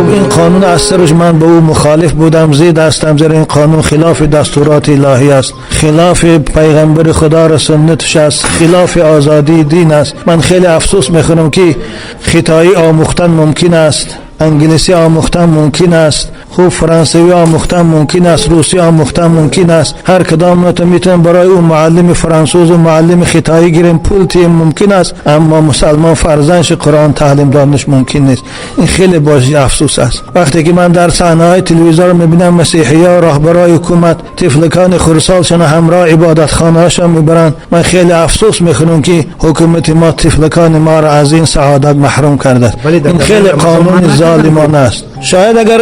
خب این قانون از سرش من به او مخالف بودم، زید هستم، زیرا این قانون خلاف دستورات الهی است، خلاف پیغمبر خدا را سنتش است، خلاف آزادی دین است. من خیلی افسوس میخورم که خطایی آموختن ممکن است، انگلیسی آموختن ممکن است، خوب فرانسوی آموختن ممکن است، روسی آموختن ممکن است. هر کدام تو میتونیم برای اون معلم فرانسوز و معلم خطایی گیریم، پول تیم ممکن است، اما مسلمان فرزندش قرآن تعلیم دادنش ممکن نیست. این خیلی باعث افسوس است. وقتی که من در صحنه‌های تلویزیون میبینم مسیحی‌ها راهبرای حکومت طفلکان خردسالشان همراه عبادتخانه‌هاشون میبرند، من خیلی افسوس میخورم که حکومت ما طفلکان ما را از این سعادت محروم کرده. این خیلی قانون ظالمانه است. شاید اگر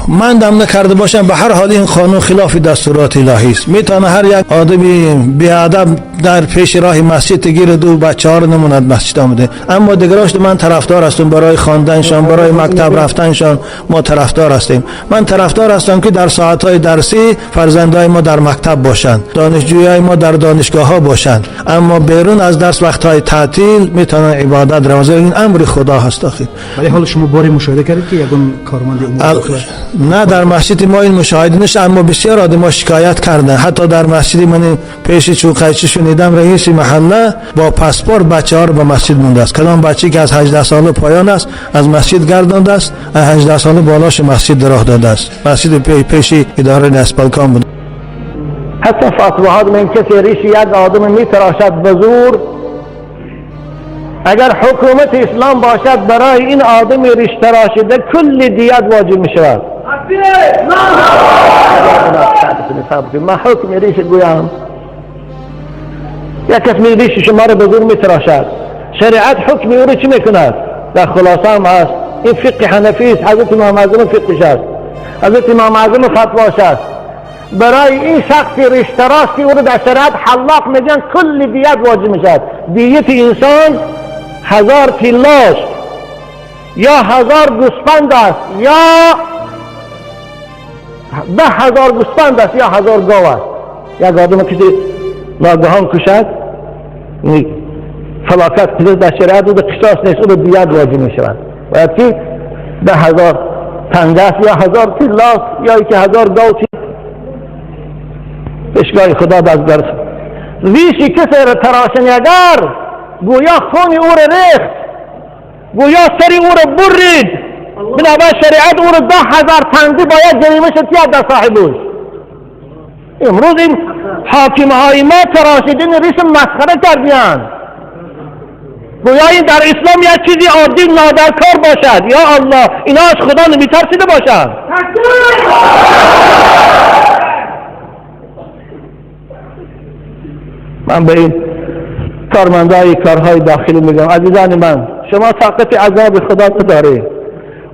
من دم نکرده باشم، به هر حال این قانون خلاف دستورات الهی است. میتونه هر یک آدمی بیادب در پیش راه مسجد گیر دو بچه‌ها رو نموند مسجد آمده، اما دیگراش من طرفدار هستم برای خواندنشان، برای مکتب رفتنشان ما طرفدار هستیم. من طرفدار هستم که در ساعت‌های درسی فرزندای ما در مکتب باشند، دانشجویای ما در دانشگاه‌ها باشند، اما بیرون از درس وقت‌های تعطیل میتونن عبادت را. این امر خدا هست. ولی حال شما باری مشاهده کردید که یگان کارمند امور نه در مسجد ما این مشاهده نشه، اما بسیار آدم شکایت کردن. حتی در مسجد من پیش چوقیچی شنیدم رئیس محله با پاسپورت بچه‌ها رو به مسجد مونده است. کدام بچه‌ای که از 18 سال پایان است از مسجد گردانده است، از 18 سال بالاش مسجد راه داده است. مسجد پیش اداره نسبالکان بود. حتی فتوا ها من کسی ریش یک آدم میتراشد به زور، اگر حکومت اسلام باشد برای این آدم ریش تراشیده کل دیت واجب می شود. من حکم ریش گویم، یک کس می ریش شما را به زور می تراشد، شریعت حکم او را چی می کند؟ در خلاصه هم هست. این فقه حنفی است، حضرت امام اعظم فقهش است، حضرت امام اعظم فتواش است. برای این شخص ریش تراش که او را در شریعت حلاق میگن کل دیت واجب می شود. دیت انسان 1000 تیلاش یا 1000 گوسفند است یا 10,000 گوسفند است یا 1000 گاو است. یک آدم کسی ناگهان کشد، فلاکت کشد در شریعت او در قصاص نیست، او دیت واجب می شود. باید که 10,000 تنگ است یا 1000 تیلاس یا که 1000 گاو پیشگاه خدا دست برس. ریشی کسی را تراشنگر گویا خون او را ریخت، گویا سری او را برید، بنابرای شریعت او را 10,000 تنگی باید جریمه شد در صاحبوش. امروز این حاکمه های ما تراشیدین ریش مسخره کردیان، گویا این در اسلام یک چیزی عادی نادرکار باشد. یا الله، اینا از خدا نمیترسیده باشد. من به این کارمندای کارهای داخلی میگم عزیزان من، شما طاقت عذاب خدا ندارید.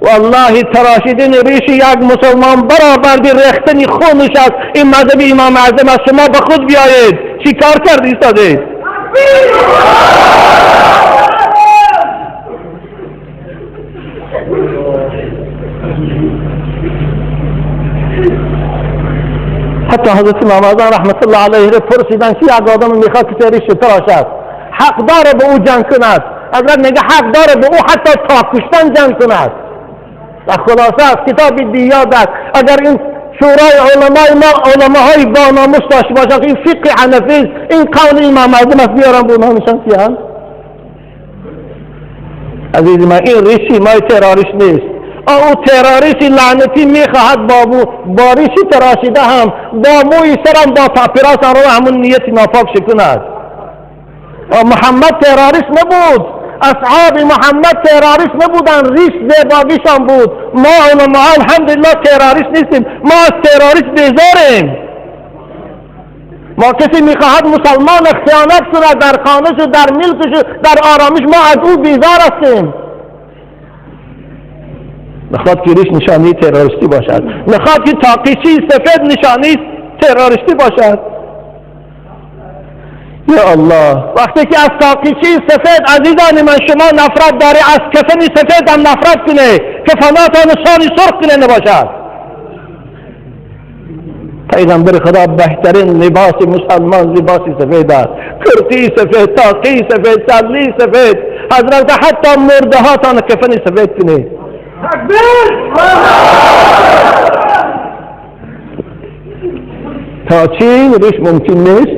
والله تراشیدین ریش یک مسلمان برآوردی ریختنی خونش است. این مذهب امام اعظم است. شما به خود بیایید چی کار کرد ایستادید. حتی حضرت امام اعظم رحمت الله علیه را پرسیدن که یک آدم میخواد که ریش تراشد حق داره به او جنگ کند؟ حضرت میگه حق داره به او حتی تا کشتن جنگ کند. و خلاصه از کتاب دیات است. اگر این شورای علمای ما علماهای با ناموس داشته باشند، این فقه حنفی، این قول امام اعظم است، بیارم به اونها نشان کیان. عزیز من، این ریشی مای تروریست نیست. او تروریستی لعنتی میخواهد با ریشی تراشیده هم با موی سرم با تاپیراس رو همون نیت ناپاک شکند. محمد تروریست نبود، اصحاب محمد تروریست نبودن، ریش زیباگیشان بود. ما علماء الحمدلله تروریست نیستیم، ما از تروریست بیزاریم. ما کسی میخواهد مسلمان خیانت کند در خانه‌ش و در ملکش در آرامش، ما از او بیزار هستیم. نخواد که ریش نشانی تروریستی باشد، نخواد که تاقیچی سفید نشانی تروریستی باشد. یا الله، وقتی که از تاقیچی سفید عزیزان من شما نفرت داری، از کفن سفید هم نفرت کنه، کفنات و نشانی سرخ کنه نباشد. پیغمبر خدا بهترین لباس مسلمان لباس سفید است، کرتی سفید، تاقی سفید، سلی سفید. حضرت حتی مرده ها تان کفن سفید کنه. تا چی روش ممکن نیست.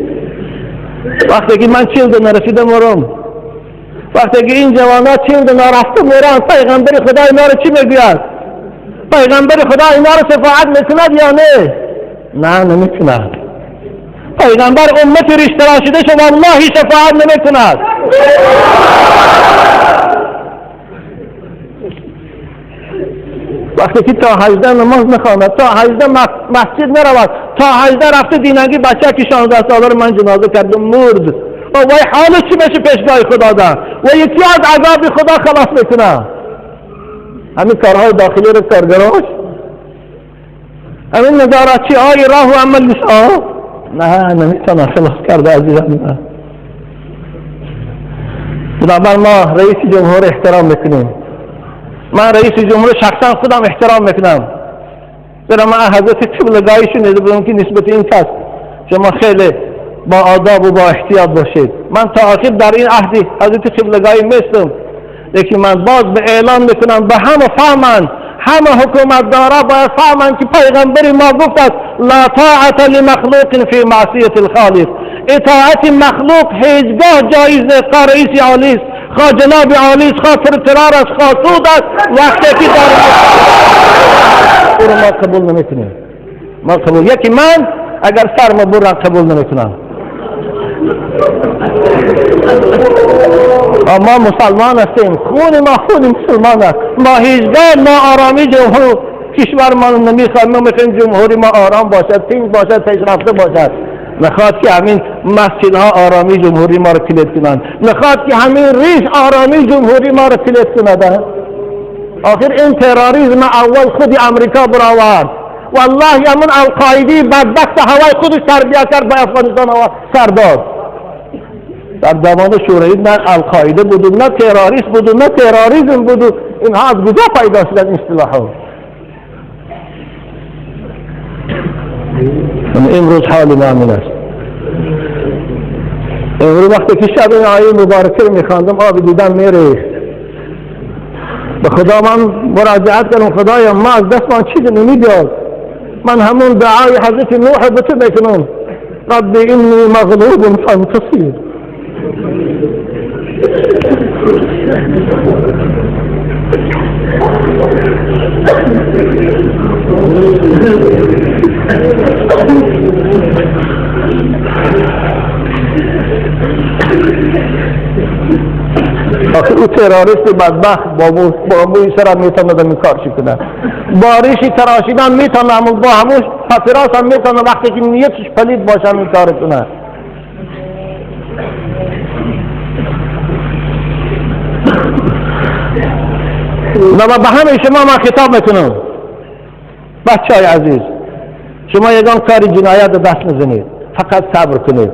وقتی که من 40 نرسیدم ورم، وقتی که این جوانا 40 رفته میرن، پیغمبر خدا اینا رو چی میگوید؟ پیغمبر خدا اینا رو شفاعت میکند یا نه؟ نه نمیکند. پیغمبر امت ریش تراشیده شما والله شفاعت نمیکند. وقتی که تا 18 نماز نخواند، تا 18 مسجد نرود، تا 18 رفته دینگی بچه که 16 ساله رو من جنازه کردم مرد، و وای حالش چی بشه پیشگاه خدا ده؟ و یکی از عذاب خدا خلاص میکنه. همین کارهای داخلی رو کارگراش، همین نظارتچی های راه و عمل نشان نه نمیتونه خلاص کرده عزیزم. بنابراین ما رئیس جمهور احترام میکنیم. من رئیس جمهور شخصا خودم احترام میکنم. برای من حضرت قبلگاهی شنیده بودم که نسبت این کس شما خیلی با آداب و با احتیاط باشید. من تا آخر در این عهد حضرت قبلگاهی میستم، لیکن من باز به اعلان میکنم به همه فهمند، همه حکومتدارا باید فهمند که پیغمبر ما گفت است لا طاعت لمخلوق فی معصیت الخالق. اطاعت مخلوق هیچگاه جایز نیست. خواه رئیس عالی است، خواه جناب عالی است، خواه سرترار است، خواه سود است، وقتی که دارم او رو ما قبول نمیکنیم. ما قبول یکی من اگر سرم برم قبول نمیکنم. ما مسلمان هستیم، خون ما خون مسلمان است. ما هیچگاه ناآرامی جمهور کشور ما نمیخوایم. ما میخوایم جمهوری ما آرام باشد، تیز باشد، پیشرفته باشد. نخواد که همین مسجد ها آرامی جمهوری ما رو کلید کنند، نخواد که همین ریش آرامی جمهوری ما رو کلید کنند. آخر این تروریسم اول خود امریکا برآورد. والله همون القاعده بدبخت هوای خودش تربیت کرد به افغانستان هوا سرداد. در زمان شوروی نه القاعده بود نه تروریست بود نه تروریسم بود. اینها از کجا پیدا شدن این اصطلاحات؟ امروز حال معمول است. امروز وقتی که شب این آیه مبارکه رو میخواندم آب دیدم میریخت. به خدا من مراجعت کردم خدایا ما از دست من چیزی نمیداد. من همون دعای حضرت نوح به تو میکنم رب انی مغلوب فانتصر. آخر او تروریست بدبخت با موی سر هم میتونه این کار کنه. باریشی تراشیدن میتونه، با همون پاپیراس هم میتونه وقتی که نیتش پلید باشه این کار کنه. و به همه شما من خطاب میکنم بچه های عزیز، شما یگان کار جنایت دست نزنید، فقط صبر کنید.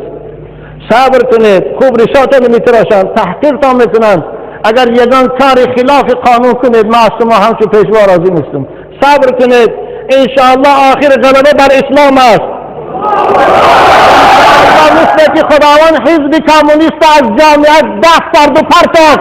صبر کنید. خوب رشاط نمیتراشند، تحقیرتان میکنند. اگر یگان کار خلاف قانون کنید ما از شما همچون پیشوا راضی نیستم. صبر کنید. انشاءالله آخر غلبه بر اسلام است. مثل که خداوند حزب کمونیست از جامعه دست کرد و پرتاست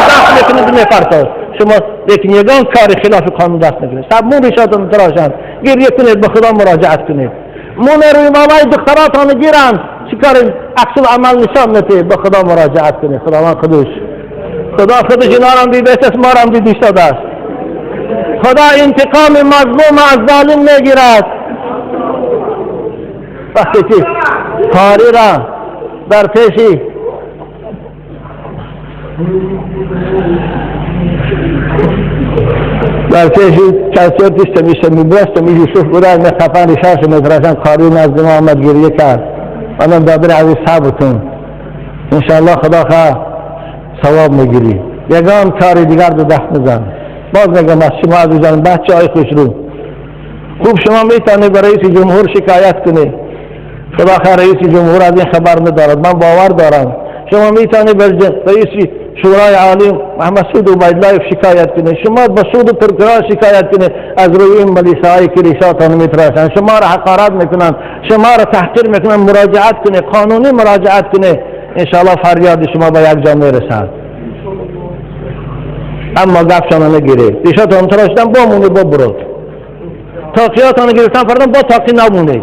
دست میکنید میپرتاست. شما لیکن یگان کار خلاف قانون دست نکنید. مون رشاط نمیتراشند، گریه کنید، به خدا مراجعت کنید. مون روی مامای دختراتان گیرن چیکار عکس عمل نشان نده، به خدا مراجعت کنید. خداوند خدا خودش اینا هم دیده است، ما هم دیده شده است. خدا انتقام مظلوم از ظالم میگیرد. وقتی که کاری را در پیشی چرچرتش تمیشه میبرست و میشوف بودن نخفن شاش مدرسان کاری نزد ما آمد گریه کرد. من دادر عزیز صبر کن، انشاءالله خدا خواه ثواب میگیری. یگان کاری دیگر دو دست نزن. باز نگم از شما عزیزان بچه های خوش رو خوب شما میتونید به رئیس جمهور شکایت کنید. خدا خواه رئیس جمهور از این خبر ندارد، من باور دارم. شما میتونید به رئیس شورای عالی محمد سعود عبیدالله شکایت کنید. شما به سعود ترکرا شکایت کنید از روی این ملیسه‌هایی که ریشاتان میتراشند، شما را حقارت میکنند، شما را تحقیر میکنند. مراجعت کنید، قانونی مراجعت کنید. انشاءالله فریاد شما به یک جا میرسد. اما گفشان نگیره دیشاتان تراشتن با مونه با برود تاقیاتان گرفتن فردن با تاقی نمونه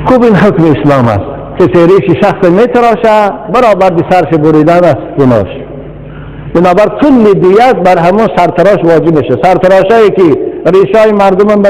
خوب این حکم اسلام است که ریش شخص می تراشه برابر به سرش بریدن است گناش بنابر کل دیت بر همون سرتراش واجب میشه سرتراشایی که ریشای مردم به